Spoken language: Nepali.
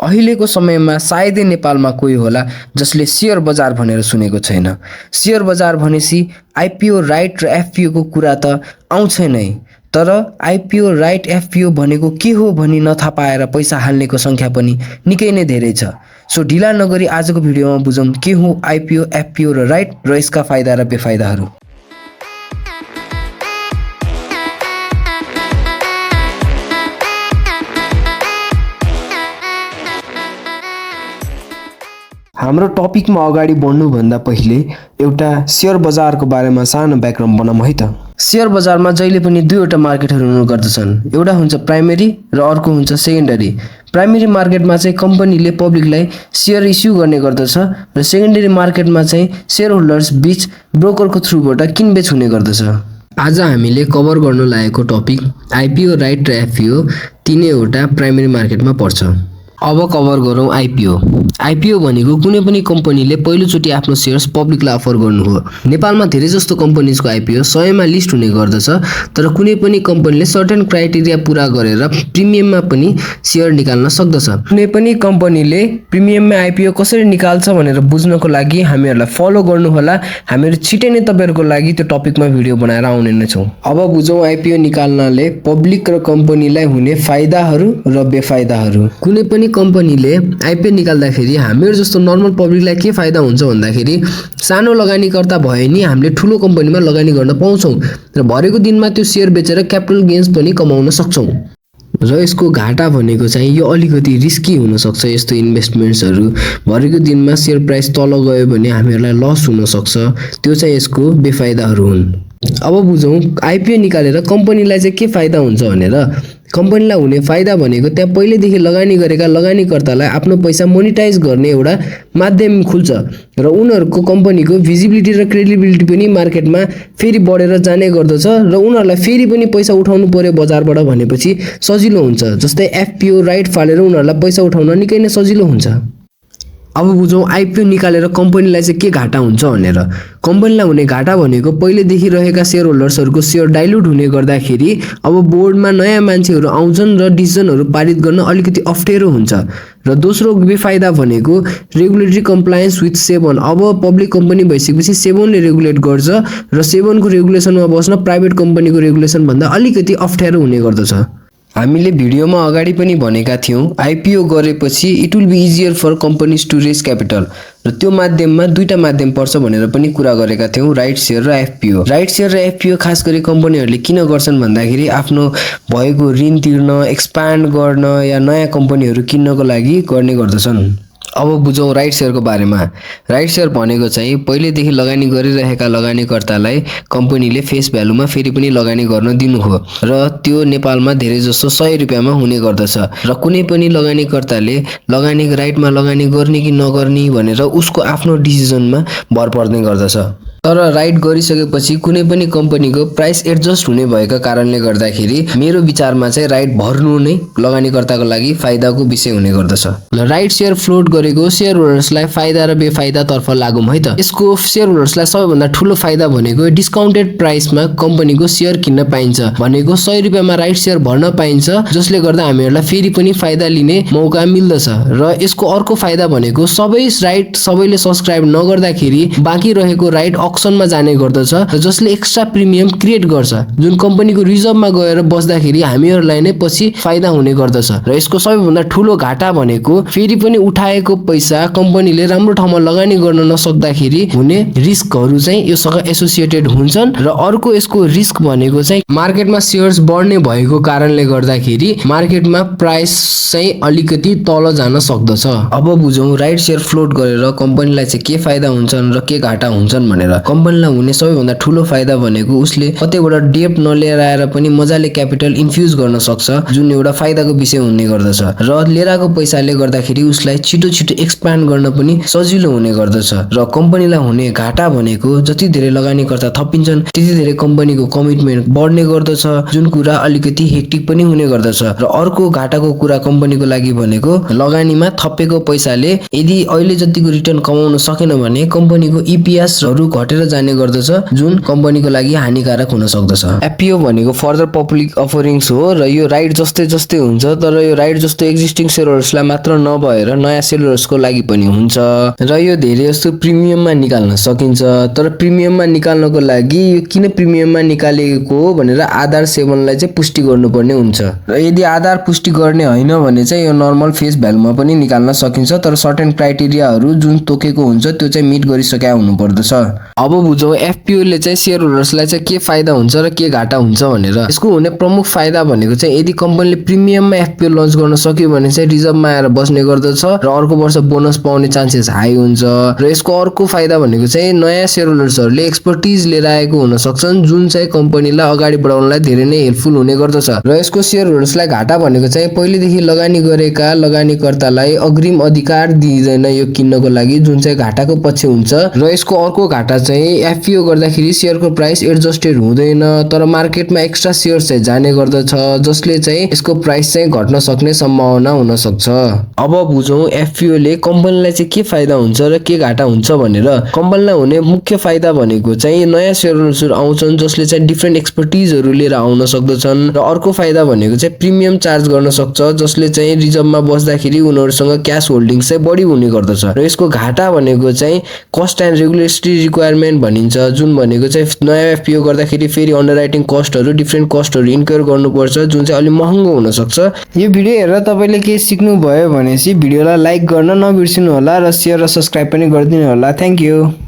अहिलेको समयमा सायदै नेपालमा कोही होला जसले शेयर बजार भनेर सुनेको छैन। शेयर बजार भनेपछि आइपिओ राइट र एफपिओ को कुरा त आउँछ नै, तर आइपिओ राइट एफपिओ भनेको के हो भनी नथाहा पाएर पैसा हाल्नेको संख्या पनि निकै नै धेरै छ। सो ढिला नगरी आजको भिडियोमा बुझौँ के हो आइपिओ, एफपिओ र राइट र यसका फाइदा र बेफाइदाहरू। हाम्रो टपिकमा अगाडि बढ्नुभन्दा पहिले एउटा शेयर बजारको बारेमा सानो ब्याकग्राउन्ड बनाऊँ है त। शेयर बजारमा जहिले पनि दुईवटा मार्केटहरू हुने गर्दछन्। एउटा हुन्छ प्राइमेरी र अर्को हुन्छ सेकेन्डरी। प्राइमेरी मार्केटमा चाहिँ कम्पनीले पब्लिकलाई शेयर इस्यु गर्ने गर्दछ र सेकेन्डरी मार्केटमा चाहिँ शेयर होल्डर्स बीच ब्रोकरको थ्रुबाट किनबेच हुने गर्दछ। आज हामीले कभर गर्न लागेको टपिक आइपिओ राइट र एफपिओ तीनैवटा प्राइमेरी मार्केटमा पर्छ। अब कभर गरौँ आइपिओ। आइपिओ भनेको कुनै पनि कम्पनीले पहिलोचोटि आफ्नो शेयर्स पब्लिकलाई अफर गर्नु हो। नेपालमा धेरै जस्तो कम्पनीजको आइपिओ 100मा लिस्ट हुने गर्दछ, तर कुनै पनि कम्पनीले सर्टेन क्राइटेरिया पूरा गरेर प्रिमियममा पनि शेयर निकाल्न सक्दछ। कुनै पनि कम्पनीले प्रिमियममा आइपिओ कसरी निकाल्छ भनेर बुझ्नको लागि हामीहरूलाई फलो गर्नु होला। हामीहरू छिटै नै तपाईहरुको लागि त्यो टपिकमा भिडियो बनाएर आउने नै छौं। अब बुझौँ आइपिओ निकाल्नाले पब्लिक र कम्पनीलाई हुने फाइदाहरू र बेफाइदाहरू। कुनै पनि कम्पनीले आइपिओ निकाल्दाखेरि हामीहरु जस्तो नर्मल पब्लिकलाई के फाइदा हुन्छ भन्दाखेरि सानो लगानीकर्ता भए नि हामीले ठूलो कम्पनीमा लगानी गर्न पाउँछौं र भरेको दिनमा त्यो शेयर बेचेर क्यापिटल गेन्स पनि कमाउन सक्छौं। र यसको घाटा भनेको चाहिँ यो अलिकति रिस्की हुन सक्छ। यस्तो इन्भेस्टमेन्ट्सहरु भरेको दिनमा शेयर प्राइस तल गयो भने हामीहरुलाई लस हुन सक्छ। त्यो चाहिँ यसको बेफाइदाहरू हुन्। अब बुझौँ आइपिओ निकालेर कम्पनीलाई चाहिँ के फाइदा हुन्छ भनेर। कम्पनीलाई हुने फाइदा भनेको त्यहाँ पहिलेदेखि लगानी गरेका लगानीकर्तालाई आफ्नो पैसा मोनिटाइज गर्ने एउटा माध्यम खुल्छ र उनीहरुको कम्पनीको भिजिबिलिटी र क्रेडिबिलिटी पनि मार्केटमा फेरि बढेर जाने गर्दछ र उनीहरुलाई फेरि पनि पैसा उठाउनु पर्यो बजारबाट भनेपछि सजिलो हुन्छ। जस्तै एफपीओ राइट फालेर उनीहरुलाई पैसा उठाउन निकै नै सजिलो हुन्छ। अब बुझौँ आइपिओ निकालेर कम्पनीलाई चाहिँ के घाटा हुन्छ भनेर। कम्पनीलाई हुने घाटा भनेको पहिलेदेखि रहेका शेयर होल्डर्सहरुको शेयर डाइल्युट हुने गर्दाखेरि अब बोर्डमा नयाँ मान्छेहरु आउँछन् र डिसिजनहरु पारित गर्न अलिकति अप्ठ्यारो हुन्छ। र दोस्रो बेफाइदा भनेको रेगुलेटरी कम्प्लायन्स विथ 7। अब पब्लिक कम्पनी भइसकेपछि 7 ले रेगुलेट गर्छ र 7 को रेगुलेसनमा बस्न प्राइभेट कम्पनीको रेगुलेसन भन्दा अलिकति अप्ठ्यारो हुने गर्दछ। हामीले भिडियोमा अगाडि पनि भनेका थियौं आइपिओ गरेपछि it will be easier for companies to raise capital र त्यो माध्यममा दुईटा माध्यम पर्छ भनेर पनि कुरा गरेका थियौं, राइट शेयर र एफपीओ। राइट शेयर र एफपीओ खास गरी कम्पनीहरुले किन गर्छन् भन्दाखेरि आफ्नो भएको ऋण तिर्न, एक्सपान्ड गर्न या नयाँ कम्पनीहरु किन्नको लागि गर्ने गर्दछन्। अब बुझौँ राइट शेयरको बारेमा। राइट शेयर भनेको चाहिँ पहिलेदेखि लगानी गरिरहेका लगानीकर्तालाई कम्पनीले फेस भ्यालुमा फेरि पनि लगानी गर्न दिनु हो र त्यो नेपालमा धेरै जसो 100 रुपैयाँमा हुने गर्दछ र कुनै पनि लगानीकर्ताले लगानी राइटमा लगानी गर्ने कि नगर्ने भनेर उसको आफ्नो डिसिजनमा भर पर्ने गर्दछ। तर राइट गरिसकेपछि कुनै पनि कम्पनीको प्राइस एडजस्ट हुने भएका कारणले गर्दाखेरि मेरो विचारमा चाहिँ राइट भर्नु नै लगानीकर्ताको लागि फाइदाको विषय हुने गर्दछ। ल राइट शेयर फ्लोट गरेको शेयर होल्डर्सलाई फाइदा र बेफाइदा तर्फ लागौँ है त। यसको शेयर होल्डर्सलाई सबैभन्दा ठूलो फाइदा भनेको डिस्काउन्टेड प्राइसमा कम्पनीको शेयर किन्न पाइन्छ। भनेको 100 रुपैयाँमा राइट शेयर भर्न पाइन्छ, जसले गर्दा हामीहरुलाई फेरि पनि फाइदा लिने मौका मिल्दछ। र यसको अर्को फाइदा भनेको सबै राइट सबैले सब्स्क्राइब नगर्दाखेरि बाँकी रहेको राइट अक्सनमा जाने गर्दछ र जसले एक्स्ट्रा प्रिमियम क्रिएट गर्छ, जुन कम्पनीको रिजर्भमा गएर बस्दाखेरि हामीहरुलाई नै पछि फाइदा हुने गर्दछ। र यसको सबैभन्दा ठूलो घाटा भनेको फेरि पनि उठाएको पैसा कम्पनीले राम्रो ठाउँमा लगानी गर्न नसक्दाखेरि हुने रिस्कहरु चाहिँ योसँग एसोसिएटेड हुन्छन्। र अर्को यसको रिस्क भनेको चाहिँ मार्केटमा शेयर्स बढ्ने भएको कारणले गर्दाखेरि मार्केटमा प्राइस चाहिँ अलिकति तल जान सक्दछ। अब बुझौँ राइट शेयर फ्लोट गरेर कम्पनीलाई चाहिँ के फाइदा हुन्छन् र के घाटा हुन्छन् भनेर। कम्पनीलाई हुने सबैभन्दा ठूलो फाइदा भनेको उसले कतैबाट डेब्ट नलिएर आएर पनि मजाले क्यापिटल इन्फ्युज गर्न सक्छ, जुन एउटा फाइदाको विषय हुने गर्दछ। र लिएर आएको पैसाले गर्दाखेरि उसलाई छिटो छिटो एक्सपान्ड गर्न पनि सजिलो हुने गर्दछ। र कम्पनीलाई हुने घाटा भनेको जति धेरै लगानीकर्ता थपिन्छन् त्यति धेरै कम्पनीको कमिटमेन्ट बढ्ने गर्दछ, जुन कुरा अलिकति हेक्टिक पनि हुने गर्दछ। र अर्को घाटाको कुरा कम्पनीको लागि भनेको लगानीमा थपेको पैसाले यदि अहिले जतिको रिटर्न कमाउन सकेन भने कम्पनीको इपीएसहरु घटेर घटेर जाने गर्दछ जुन कम्पनीको लागि हानिकारक हुन सक्दछ। एफपीओ भनेको फर्दर पब्लिक अफरिङ्स हो र यो राइट जस्तै जस्तै हुन्छ, तर यो राइट जस्तो एक्जिस्टिङ शेयरहोल्डर्सलाई मात्र नभएर नयाँ शेयरहोल्डर्सको लागि पनि हुन्छ र यो धेरै जस्तो प्रिमियममा निकाल्न सकिन्छ। तर प्रिमियममा निकाल्नको लागि यो किन प्रिमियममा निकालेको हो भनेर आधार 7 लाई चाहिँ पुष्टि गर्नुपर्ने हुन्छ र यदि आधार पुष्टि गर्ने होइन भने चाहिँ यो नर्मल फेस भ्यालुमा पनि निकाल्न सकिन्छ, तर सर्टेन क्राइटेरियाहरू जुन तोकेको हुन्छ त्यो चाहिँ मिट गरिसकेका हुनुपर्दछ। अब बुझौँ एफपीओ ले चाहिँ शेयर होल्डर्सलाई चाहिँ के फाइदा हुन्छ र के घाटा हुन्छ भनेर। यसको हुने प्रमुख फाइदा भनेको चाहिँ यदि कम्पनीले प्रिमियममा एफपीओ लन्च गर्न सक्यो भने चाहिँ रिजर्भमा आएर बस्ने गर्दछ र अर्को वर्ष बोनस पाउने चान्सेस हाई हुन्छ। र यसको अर्को फाइदा भनेको चाहिँ नयाँ शेयर होल्डर्सहरूले एक्सपर्टिज लिएर आएको हुन सक्छन् जुन चाहिँ कम्पनीलाई अगाडि बढाउनलाई धेरै नै हेल्पफुल हुने गर्दछ। र यसको शेयर होल्डर्सलाई घाटा भनेको चाहिँ पहिलेदेखि लगानी गरेका लगानीकर्तालाई अग्रिम अधिकार दिइदैन यो किन्नको लागि, जुन चाहिँ घाटाको पक्ष हुन्छ। र यसको अर्को घाटा चाहिँ एफपीओ गर्दाखेरि शेयरको प्राइस एडजस्टेड हुँदैन, तर मार्केटमा एक्स्ट्रा शेयर चाहिँ जाने गर्दछ जसले चाहिँ यसको प्राइस चाहिँ घट्न सक्ने सम्भावना हुन सक्छ। अब बुझौँ एफपीओ ले कम्पनीलाई चाहिँ के फाइदा हुन्छ र के घाटा हुन्छ भनेर। कम्पनीलाई हुने मुख्य फाइदा भनेको चाहिँ नयाँ शेयर होल्डर्सहरू आउँछन् जसले चाहिँ डिफ्रेन्ट एक्सपर्टिजहरू लिएर आउन सक्दछन्। र अर्को फाइदा भनेको चाहिँ प्रिमियम चार्ज गर्न सक्छ जसले चाहिँ रिजर्भमा बस्दाखेरि उनीहरूसँग क्याश होल्डिङ चाहिँ बढी हुने गर्दछ। र यसको घाटा भनेको चाहिँ कस्ट एन्ड रेगुलेटरी रिक्वायरमेन्ट भनिन्छ, जुन भनेको चाहिँ नयाँ एफपीओ गर्दाखेरि फेरि अन्डरराइटिङ कस्टहरू डिफ्रेन्ट कस्टहरू इन्क्योर गर्नुपर्छ जुन चाहिँ अलि महँगो हुन सक्छ। यो भिडियो हेरेर तपाईँले केही सिक्नु भयो भनेपछि भिडियोलाई लाइक गर्न नबिर्सिनु होला र सेयर र सब्स्क्राइब पनि गरिदिनु होला। Thank you.